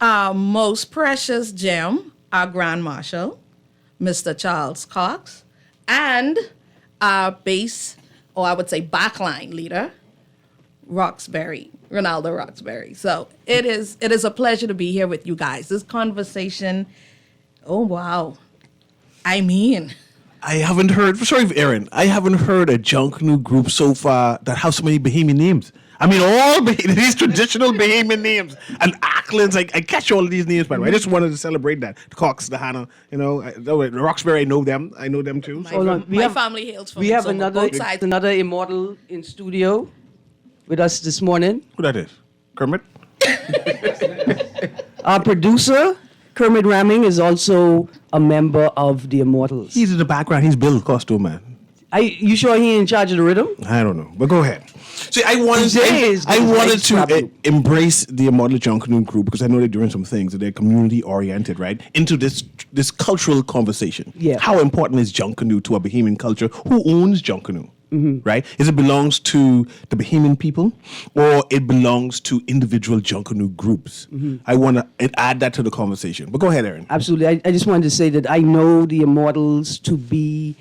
Speaker 10: our most precious gem, our Grand Marshal, Mr. Charles Cox, and our bass, or I would say backline leader, Ronaldo Roxbury. So it is a pleasure to be here with you guys. This conversation, oh wow. I mean,
Speaker 4: I haven't heard, sorry, Erin, I haven't heard a Junkanoo group so far that has so many Bahamian names. I mean, all these traditional Bahamian names and Acklands. I catch all of these names, by the way. I just wanted to celebrate that. The Cox, the Hannah, the Roxbury, I know them too. So.
Speaker 10: My family hails from
Speaker 3: We have
Speaker 10: so both sides.
Speaker 3: another immortal in studio with us this morning.
Speaker 4: Who that is? Kermit?
Speaker 3: Our producer, Kermit Ramming, is also a member of the Immortals.
Speaker 4: He's in the background. He's Bill Costume Man.
Speaker 3: You sure he in charge of the rhythm?
Speaker 4: I don't know, but go ahead. See, I wanted to embrace the Immortal Junkanoo group because I know they're doing some things that they're community oriented, right? Into this cultural conversation.
Speaker 3: Yeah.
Speaker 4: How important is Junkanoo to a Bahamian culture? Who owns Junkanoo? Right? Is it belongs to the Bahamian people or it belongs to individual Junkanoo groups? I want to add that to the conversation. But go ahead, Erin.
Speaker 3: Absolutely. I just wanted to say that I know the Immortals to be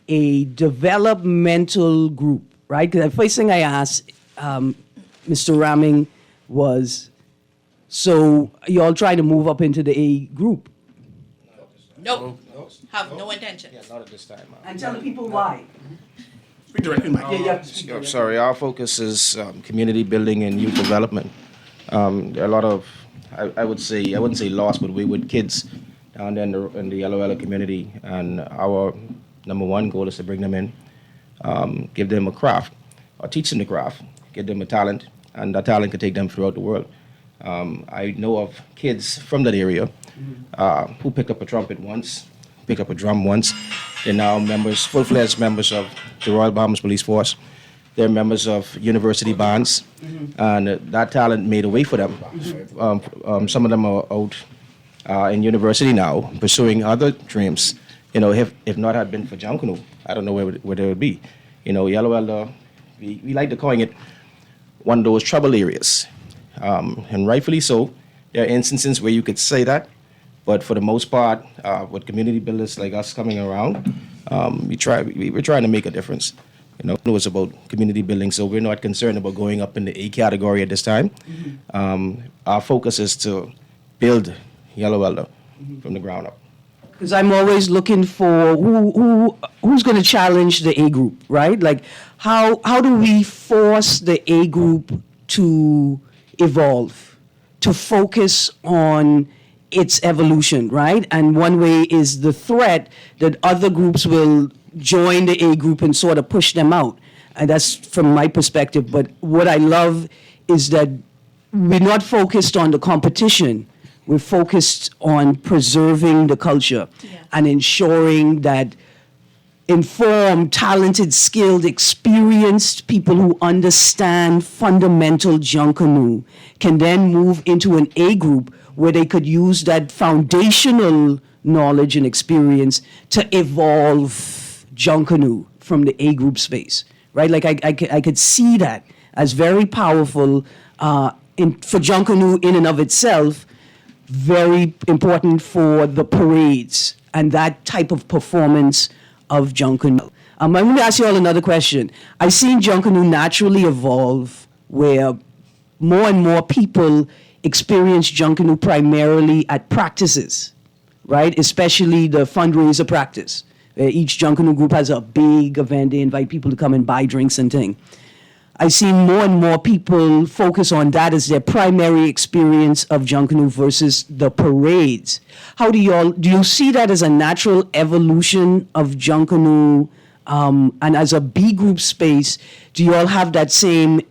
Speaker 3: a developmental group, right? Because the first thing I asked Mr. Ramming was, so you all trying to move up into the A group?
Speaker 10: Nope. Have no intention.
Speaker 11: Yeah, not at this time.
Speaker 3: And tell the people why.
Speaker 4: Speak directly, Mike.
Speaker 11: I'm sorry, our focus is community building and youth development. There are a lot of, I wouldn't say lost, but wayward kids down there in the Yellow Elder community. And our number one goal is to bring them in, give them a craft, or teach them the craft, give them a talent, and that talent can take them throughout the world. I know of kids from that area who picked up a trumpet once, picked up a drum once. They're now members, full-fledged members of the Royal Bahamas Police Force. They're members of university bands, and that talent made a way for them. Some of them are out in university now, pursuing other dreams. If not had been for Junkanoo, I don't know where they would be. Yellow Elder, we like to coin it one of those trouble areas, and rightfully so. There are instances where you could say that. But for the most part, with community builders like us coming around, we're trying to make a difference. It's about community building, so we're not concerned about going up in the A category at this time. Our focus is to build Yellow Elder from the ground up.
Speaker 3: Because I'm always looking for who's going to challenge the A group, right? Like, how do we force the A group to evolve, to focus on its evolution, right? And one way is the threat that other groups will join the A group and sort of push them out. And that's from my perspective. But what I love is that we're not focused on the competition. We're focused on preserving the culture and ensuring that informed, talented, skilled, experienced people who understand fundamental Junkanoo can then move into an A group where they could use that foundational knowledge and experience to evolve Junkanoo from the A group space, right? Like I could see that as very powerful for Junkanoo in and of itself, very important for the parades and that type of performance of Junkanoo. I'm going to ask you all another question. I've seen Junkanoo naturally evolve where more and more people experience Junkanoo primarily at practices, right? Especially the fundraiser practice. Each Junkanoo group has a big event. They invite people to come and buy drinks and things. I see more and more people focus on that as their primary experience of Junkanoo versus the parades. Do you see that as a natural evolution of Junkanoo? And as a B group space, do you all have that same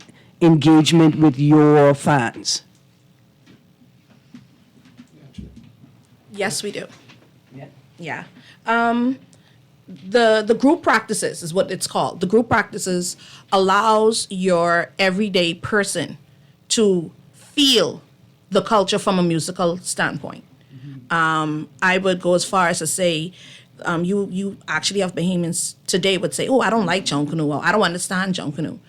Speaker 3: engagement with your fans?
Speaker 10: Yes, we do. Yeah. The group practices is what it's called. The group practices allows your everyday person to feel the culture from a musical standpoint. I would go as far as to say, you actually have Bahamians today would say, oh, I don't like Junkanoo, or I don't understand Junkanoo.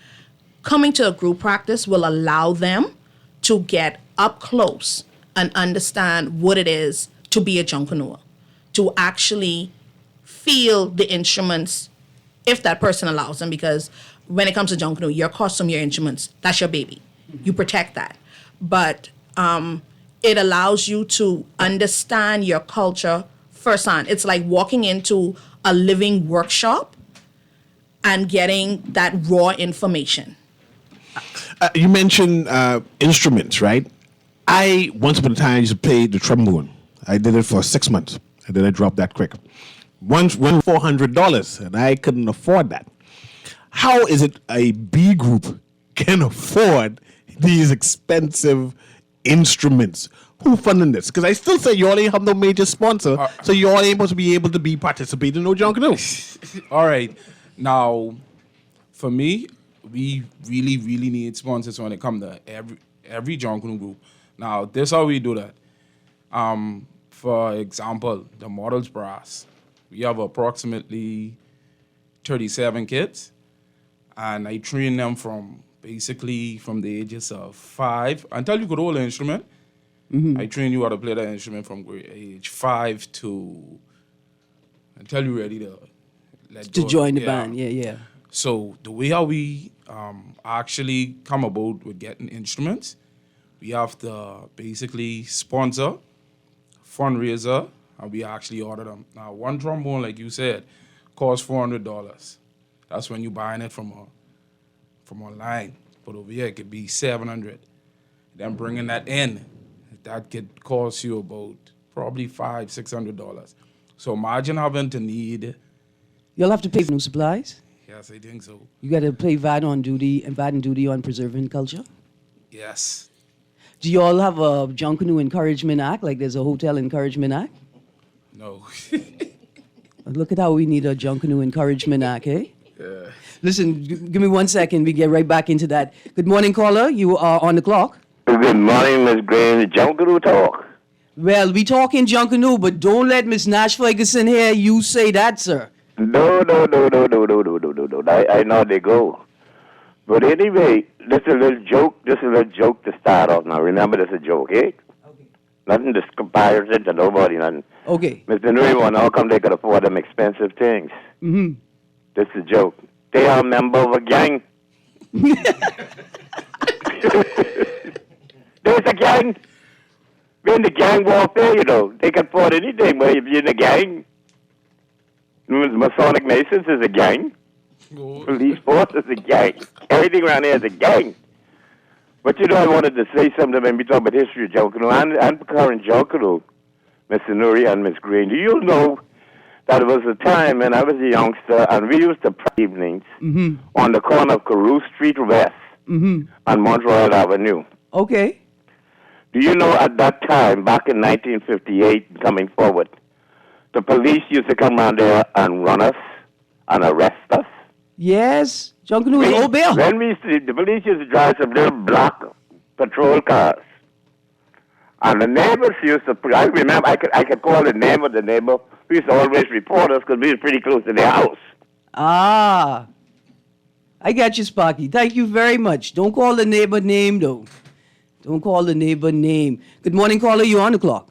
Speaker 10: Coming to a group practice will allow them to get up close and understand what it is to be a Junkanoo, to actually feel the instruments if that person allows them, because when it comes to Junkanoo, your costume, your instruments, that's your baby. You protect that. But it allows you to understand your culture firsthand. It's like walking into a living workshop and getting that raw information.
Speaker 4: You mentioned instruments, right? I, once upon a time, used to play the trombone. I did it for 6 months, and then I dropped that quick. Once went $400, and I couldn't afford that. How is it a B group can afford these expensive instruments? Who funding this? Because I still say you all ain't have no major sponsor, so you all ain't supposed to be able to be participating in no Junkanoo.
Speaker 12: All right. Now, for me, we really, really need sponsors when it comes to every Junkanoo group. Now, this how we do that. For example, the Models Brass. We have approximately 37 kids, and I train them from the ages of 5 until you could hold an instrument. Mm-hmm. I train you how to play the instrument from age 5 to until you're ready to
Speaker 3: join the band. Yeah.
Speaker 12: So the way how we actually come about with getting instruments, we have to basically sponsor, fundraiser, and we actually order them. Now, one trombone, like you said, costs $400. That's when you're buying it from online. But over here, it could be $700. Then bringing that in, that could cost you about probably $500-$600. So imagine having to need.
Speaker 3: You'll have to pay for new supplies.
Speaker 12: Yes, I think so.
Speaker 3: You got to pay VAT and duty on preserving culture.
Speaker 12: Yes.
Speaker 3: Do you all have a Junkanoo Encouragement Act? Like there's a Hotel Encouragement Act?
Speaker 12: No.
Speaker 3: Look at how we need a Junkanoo Encouragement Act, eh? Yeah. Listen, give me 1 second. We get right back into that. Good morning, caller. You are on the clock.
Speaker 13: Good morning, Miss Greene. Junkanoo talk.
Speaker 3: Well, we talking Junkanoo, but don't let Miss Nash Ferguson hear you say that, sir.
Speaker 13: No. I know they go. But anyway, this is a little joke. This is a little joke to start off now. Remember, this is a joke, eh? Okay. Nothing to comparison to nobody, nothing.
Speaker 3: Okay.
Speaker 13: Mr. Nuri want how come they could afford them expensive things?
Speaker 3: Mm-hmm.
Speaker 13: This is a joke. They are a member of a gang. There's a gang. We're in the gang warfare, you know. They can afford anything, but if you're in a gang, Masonic Masons is a gang. Police force is a gang. Everything around here is a gang. But you know, I wanted to say something when we talk about history of Junkanoo and current Junkanoo, Mr. Nuri and Miss Greene. Do you know that it was a time when I was a youngster and we used to pray evenings on the corner of Carew Street West and Montreal Avenue?
Speaker 3: Okay.
Speaker 13: Do you know at that time, back in 1958, coming forward, the police used to come around there and run us and arrest us?
Speaker 3: Yes. Junkanoo is old Bill.
Speaker 13: When the police used to drive some little black patrol cars. And the neighbors used to, I remember, I could call the name of the neighbor. We used to always report us because we were pretty close to their house.
Speaker 3: Ah. I got you, Sparky. Thank you very much. Don't call the neighbor name, though. Don't call the neighbor name. Good morning, caller. You on the clock.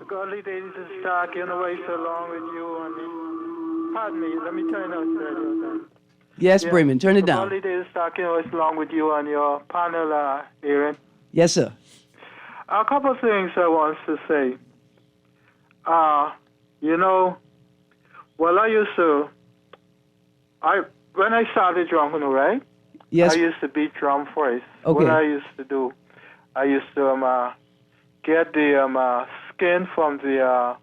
Speaker 14: Godly days is stuck in the way so long with you. Pardon me. Let me turn on the radio.
Speaker 3: Yes, yeah. Bremen. Turn it down.
Speaker 14: Godly days is stuck in the way so long with you on your panel, Erin.
Speaker 3: Yes, sir.
Speaker 14: A couple of things I want to say. Well, when I started drumming, right?
Speaker 3: Yes.
Speaker 14: I used to beat drum first.
Speaker 3: Okay.
Speaker 14: What I used to do, I used to get the skin from the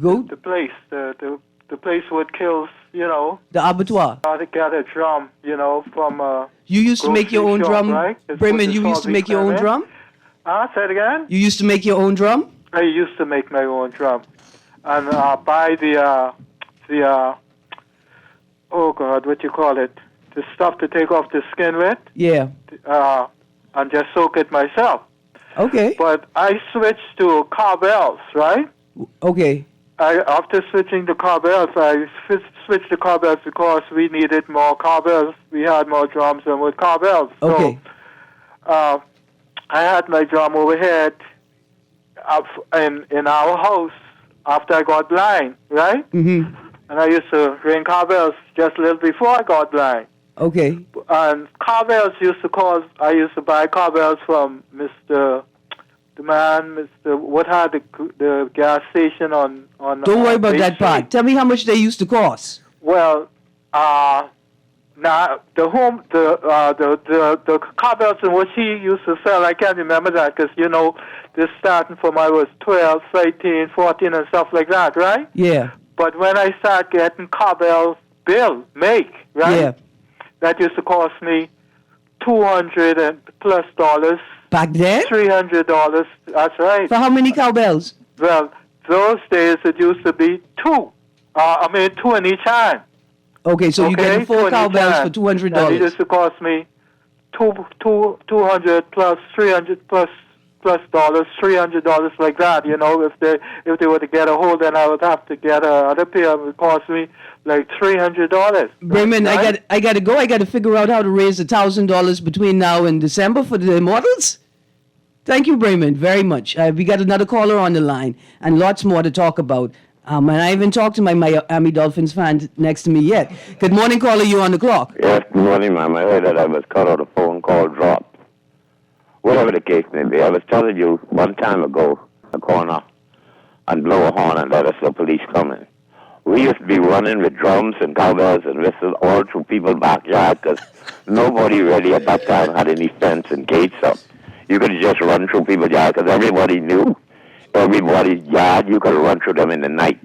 Speaker 3: goat,
Speaker 14: the place, the place where it kills,
Speaker 3: the abattoir.
Speaker 14: to get a drum, from
Speaker 3: You used to make your own
Speaker 14: grocery shop,
Speaker 3: drum,
Speaker 14: right? It's
Speaker 3: Bremen.
Speaker 14: what
Speaker 3: You
Speaker 14: they
Speaker 3: used to
Speaker 14: call
Speaker 3: make your own
Speaker 14: the
Speaker 3: drum.
Speaker 14: Say it again.
Speaker 3: You used to make your own drum.
Speaker 14: I used to make my own drum, and buy the oh God, what you call it? The stuff to take off the skin with.
Speaker 3: Yeah.
Speaker 14: And just soak it myself.
Speaker 3: Okay.
Speaker 14: But I switched to cowbells, right?
Speaker 3: Okay.
Speaker 14: After switching to cowbells, I switched to cowbells because we needed more cowbells. We had more drums than with cowbells.
Speaker 3: Okay.
Speaker 14: So I had my drum overhead in our house after I got blind, right?
Speaker 3: Mm-hmm.
Speaker 14: And I used to ring cowbells just a little before I got blind.
Speaker 3: Okay.
Speaker 14: And cowbells I used to buy cowbells from Mr. What had the gas station on.
Speaker 3: Don't worry about
Speaker 14: Bay
Speaker 3: that
Speaker 14: Street.
Speaker 3: part. Tell me how much they used to cost.
Speaker 14: Well, now the cowbells in which he used to sell, I can't remember that because this starting from I was 12, 13, 14, and stuff like that, right?
Speaker 3: Yeah.
Speaker 14: But when I started getting cowbells make, right?
Speaker 3: Yeah.
Speaker 14: That used to cost me $200 and plus dollars.
Speaker 3: Back then?
Speaker 14: $300. That's right.
Speaker 3: For how many cowbells?
Speaker 14: Well, those days it used to be two. Two in each hand.
Speaker 3: Okay, so you're getting 4
Speaker 14: two in each
Speaker 3: cowbells
Speaker 14: hand.
Speaker 3: for $200.
Speaker 14: And it used to cost me $200 plus $300 plus dollars, $300 like that. If they were to get a hold, then I would have to get another pair. It would cost me like $300.
Speaker 3: Bremen,
Speaker 14: right?
Speaker 3: I got to go. I got to figure out how to raise $1,000 between now and December for the Immortals. Thank you, Bremen, very much. We got another caller on the line and lots more to talk about. And I haven't talked to my Miami Dolphins fan next to me yet. Good morning, caller. You on the clock?
Speaker 13: Yes, good morning, ma'am. I heard that I was cut out, a phone call dropped. Whatever the case may be, I was telling you one time ago, a corner, and blow a horn and let us the police come in. We used to be running with drums and cowbells and whistles all through people's backyard because nobody really at that time had any fence and gates up. You could just run through people's yard because everybody knew everybody's yard. You could run through them in the night.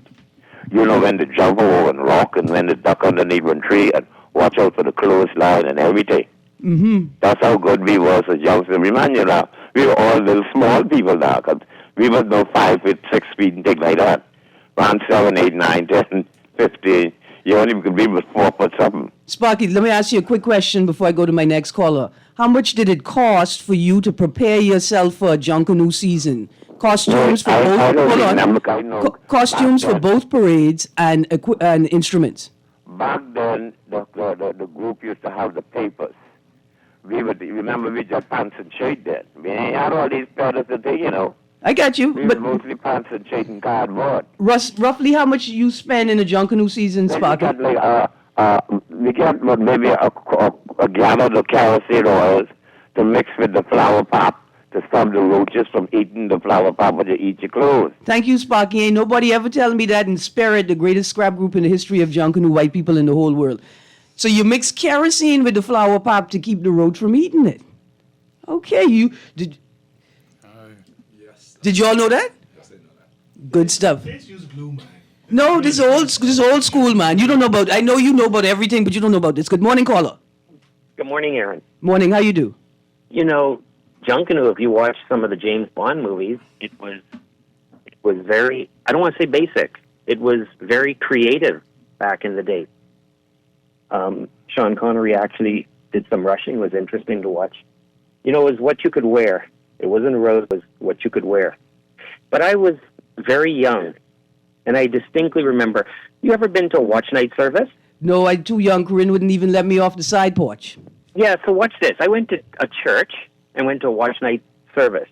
Speaker 13: You know when to jump over and rock and when to duck underneath one tree and watch out for the clothesline and everything.
Speaker 3: Mm-hmm.
Speaker 13: That's how good we was as youngsters. Remind you now, we were all little small people now, because we was no 5 feet, 6 feet and things like that. Around 7, 8, 9, 10, 15. You only could be with 4 foot something.
Speaker 3: Sparky, let me ask you a quick question before I go to my next caller. How much did it cost for you to prepare yourself for a Junkanoo season? Costumes for both.
Speaker 13: I don't
Speaker 3: Hold on.
Speaker 13: remember, I know.
Speaker 3: Costumes for both parades and instruments.
Speaker 13: Back then, the group used to have the papers. Remember we just pants and shirt then. We ain't had all these products and things,
Speaker 3: I got you.
Speaker 13: We
Speaker 3: But
Speaker 13: was mostly pants and shirt and cardboard.
Speaker 3: roughly how much you spend in a Junkanoo season, Sparky?
Speaker 13: We got maybe a gallon of kerosene oils to mix with the flower pop to stop the roaches from eating the flower pop when you eat your clothes.
Speaker 3: Thank you, Sparky. Ain't nobody ever telling me that in Spirit, the greatest scrap group in the history of Junkanoo white people in the whole world. So you mix kerosene with the flower pop to keep the roach from eating it. Okay, you did. Yes. Did you all know that? Yes, I know that. Good stuff.
Speaker 4: Use glue, man.
Speaker 3: No, this is old school, man. You don't know about. I know you know about everything, but you don't know about this. Good morning, caller.
Speaker 15: Good morning, Erin.
Speaker 3: Morning. How you do?
Speaker 15: Junkanoo, if you watch some of the James Bond movies, it was very, I don't want to say basic. It was very creative back in the day. Sean Connery actually did some rushing. It was interesting to watch. It was what you could wear. It wasn't a rose, it was what you could wear. But I was very young, and I distinctly remember, you ever been to a watch night service?
Speaker 3: No, I'm too young. Corinne wouldn't even let me off the side porch.
Speaker 15: Yeah, so watch this. I went to a church and went to a watch night service.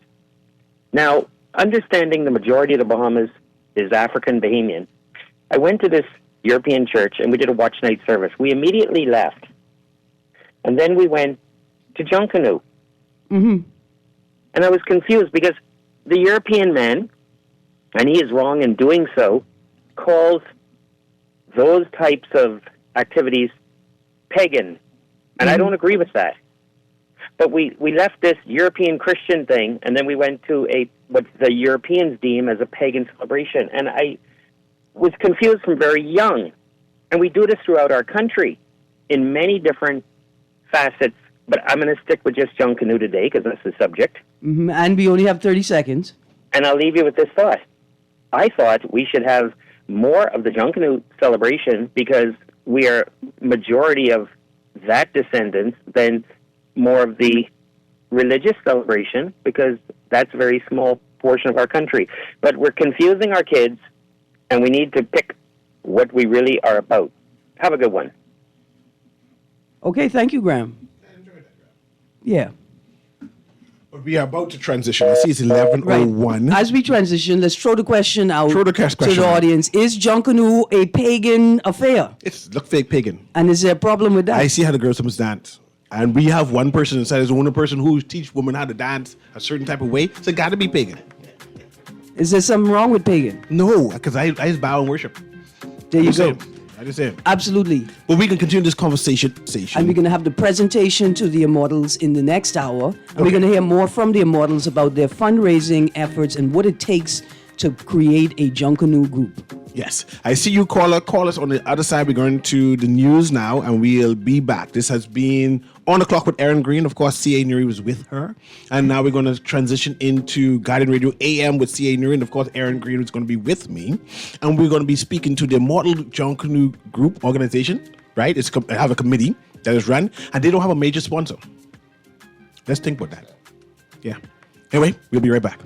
Speaker 15: Now, understanding the majority of the Bahamas is African Bahamian, I went to this European church and we did a watch night service. We immediately left. And then we went to Junkanoo.
Speaker 3: Mm-hmm.
Speaker 15: And I was confused because the European man, and he is wrong in doing so, calls those types of activities pagan. And I don't agree with that. But we left this European Christian thing, and then we went to what the Europeans deem as a pagan celebration. And I was confused from very young. And we do this throughout our country in many different facets. But I'm going to stick with just Junkanoo today because that's the subject.
Speaker 3: Mm-hmm. And we only have 30 seconds.
Speaker 15: And I'll leave you with this thought. I thought we should have more of the Junkanoo celebration because we are majority of that descendants than more of the religious celebration because that's a very small portion of our country. But we're confusing our kids, and we need to pick what we really are about. Have a good one.
Speaker 3: Okay, thank you, Graham. Yeah.
Speaker 4: But we are about to transition. I see it's 11:01.
Speaker 3: As we transition, let's throw the question out
Speaker 4: to the
Speaker 3: question audience. Is Junkanoo a pagan affair?
Speaker 4: It's look fake pagan.
Speaker 3: And is there a problem with that?
Speaker 4: I see how the girls sometimes dance. And we have one person inside is the only person who teach women how to dance a certain type of way. So it got to be pagan.
Speaker 3: Is there something wrong with pagan?
Speaker 4: No, because I just bow and worship.
Speaker 3: There you go.
Speaker 4: I just say.
Speaker 3: Absolutely.
Speaker 4: But we can continue this conversation.
Speaker 3: And we're going to have the presentation to the Immortals in the next hour. And we're going to hear more from the Immortals about their fundraising efforts and what it takes to create a Junkanoo group.
Speaker 4: Yes. I see you, caller. Call us on the other side. We're going to the news now, and we'll be back. This has been On the Clock with Erin Greene. Of course, C.A. Nuri was with her. And now we're going to transition into Guardian Radio AM with C.A. Nuri. And, of course, Erin Greene is going to be with me. And we're going to be speaking to the Immortal Junkanoo Group organization, right? I have a committee that is run, and they don't have a major sponsor. Let's think about that. Yeah. Anyway, we'll be right back.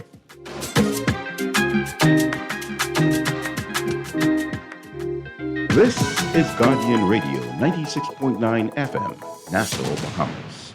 Speaker 1: This is Guardian Radio 96.9 FM, Nassau, Bahamas.